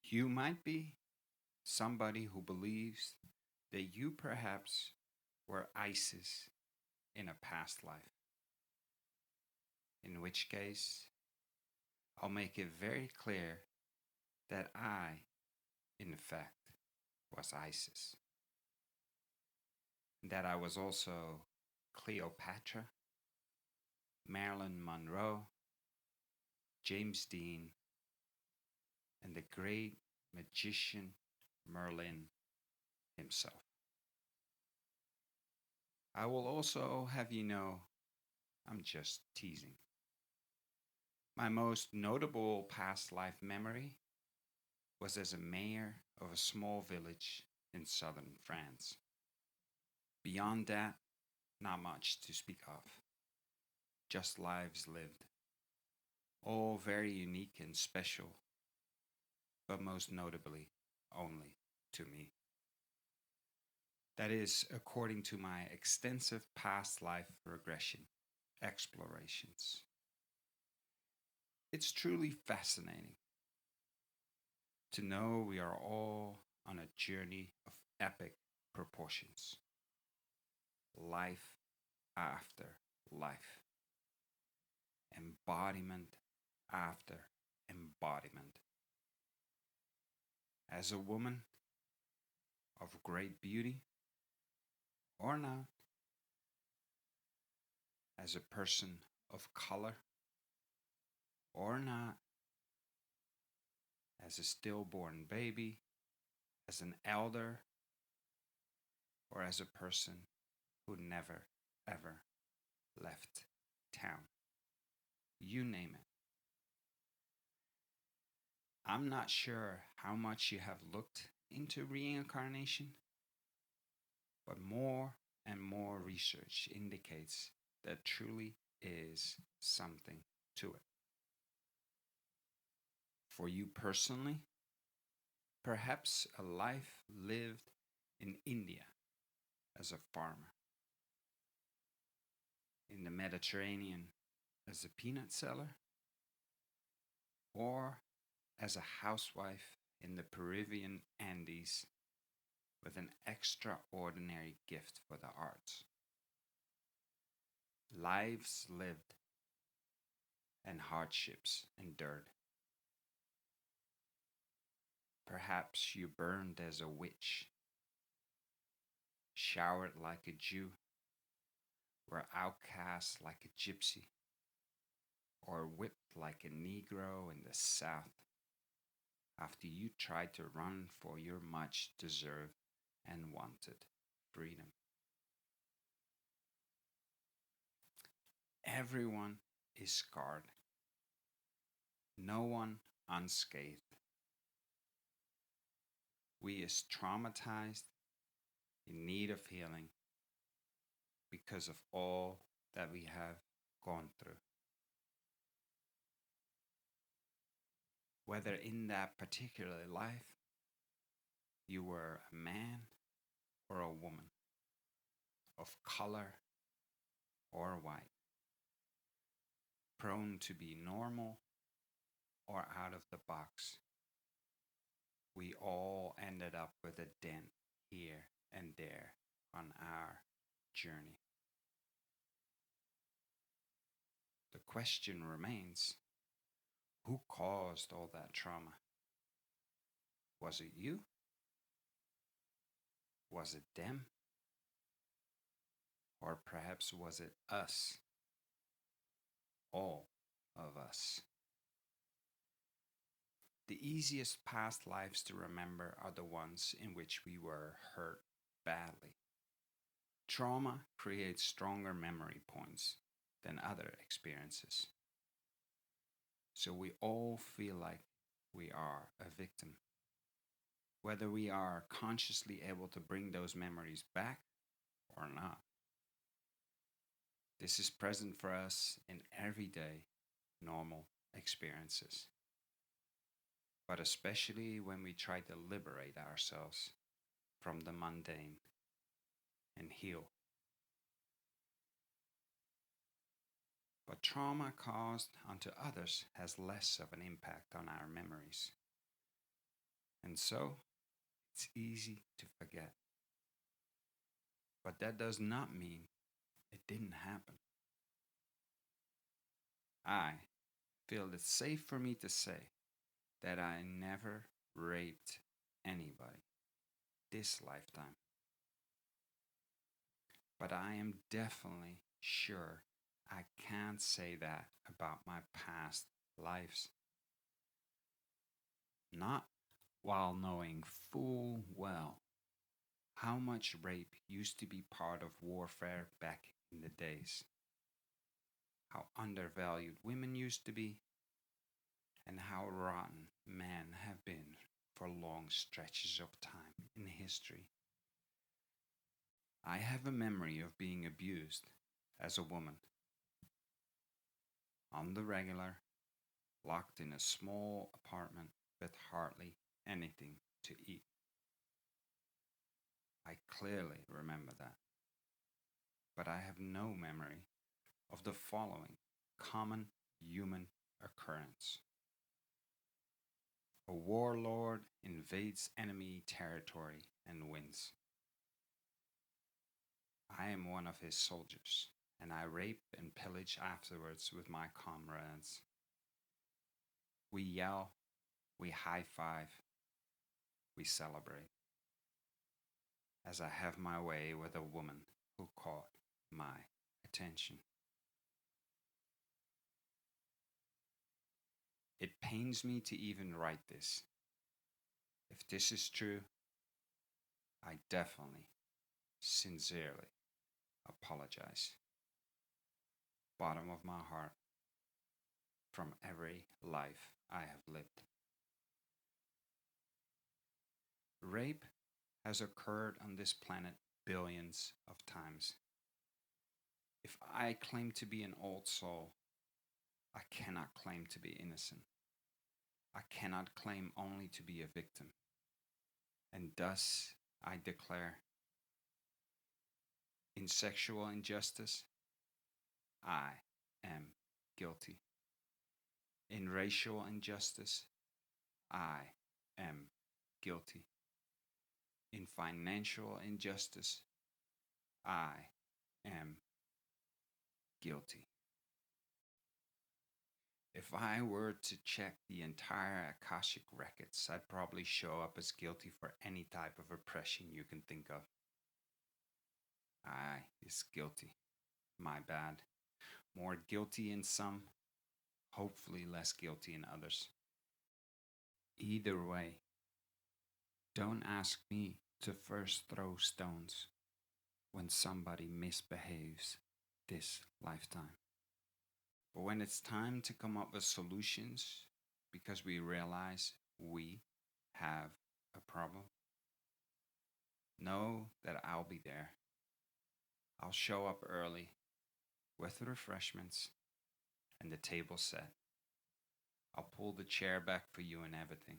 You might be somebody who believes that you perhaps were Isis in a past life, in which case I'll make it very clear that I, in fact, was Isis, that I was also Cleopatra, Marilyn Monroe, James Dean, and the great magician Merlin himself. I will also have you know I'm just teasing. My most notable past life memory was as a mayor of a small village in southern France. Beyond that, not much to speak of, just lives lived, all very unique and special, but most notably only to me. That is, according to my extensive past life regression explorations. It's truly fascinating to know we are all on a journey of epic proportions, life after life, embodiment after embodiment. As a woman of great beauty or not, as a person of color or not, as a stillborn baby, as an elder, or as a person who never ever left town. You name it. I'm not sure how much you have looked into reincarnation, but more and more research indicates that truly is something to it. For you personally, perhaps a life lived in India as a farmer, in the Mediterranean as a peanut seller, or as a housewife in the Peruvian Andes with an extraordinary gift for the arts. Lives lived and hardships endured. Perhaps you burned as a witch, showered like a Jew, were outcast like a gypsy, or whipped like a Negro in the South after you tried to run for your much deserved and wanted freedom. Everyone is scarred, no one unscathed. We is traumatized, in need of healing because of all that we have gone through. Whether in that particular life you were a man or a woman, of color or white, prone to be normal or out of the box, we all ended up with a dent here and there on our journey. The question remains, who caused all that trauma? Was it you? Was it them? Or perhaps was it us? All of us. The easiest past lives to remember are the ones in which we were hurt badly. Trauma creates stronger memory points than other experiences. So we all feel like we are a victim. Whether we are consciously able to bring those memories back or not. This is present for us in everyday, normal experiences. But especially when we try to liberate ourselves from the mundane and heal. But trauma caused onto others has less of an impact on our memories. And so it's easy to forget. But that does not mean it didn't happen. I feel it's safe for me to say that I never raped anybody this lifetime. But I am definitely sure I can't say that about my past lives. Not while knowing full well how much rape used to be part of warfare back in the days, how undervalued women used to be, and how rotten men have been for long stretches of time in history. I have a memory of being abused as a woman on the regular, locked in a small apartment with hardly anything to eat. I clearly remember that, but I have no memory of the following common human occurrence. A warlord invades enemy territory and wins. I am one of his soldiers, and I rape and pillage afterwards with my comrades. We yell, we high five, we celebrate, as I have my way with a woman who caught my attention. It pains me to even write this. If this is true, I definitely, sincerely apologize. Bottom of my heart, from every life I have lived. Rape has occurred on this planet billions of times. If I claim to be an old soul, I cannot claim to be innocent. I cannot claim only to be a victim. And thus I declare in sexual injustice, I am guilty. In racial injustice, I am guilty. In financial injustice, I am guilty. If I were to check the entire Akashic records, I'd probably show up as guilty for any type of oppression you can think of. I is guilty. My bad. More guilty in some, hopefully less guilty in others. Either way, don't ask me to first throw stones when somebody misbehaves this lifetime. But when it's time to come up with solutions because we realize we have a problem, know that I'll be there. I'll show up early with the refreshments and the table set. I'll pull the chair back for you and everything.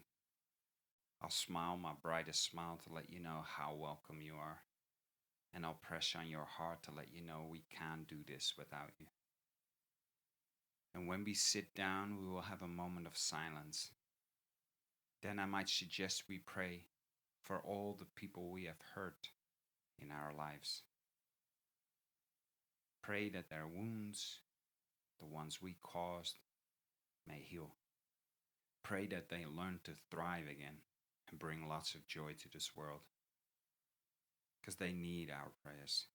I'll smile my brightest smile to let you know how welcome you are. And I'll press on your heart to let you know we can't do this without you. And when we sit down, we will have a moment of silence. Then I might suggest we pray for all the people we have hurt in our lives. Pray that their wounds, the ones we caused, may heal. Pray that they learn to thrive again and bring lots of joy to this world. Because they need our prayers.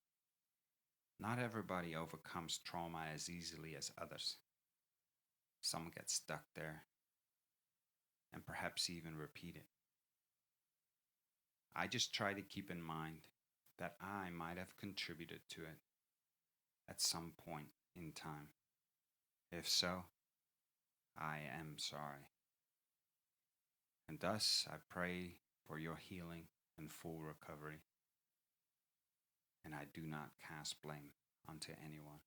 Not everybody overcomes trauma as easily as others. Some get stuck there and perhaps even repeat it. I just try to keep in mind that I might have contributed to it at some point in time. If so, I am sorry. And thus I pray for your healing and full recovery. And I do not cast blame onto anyone.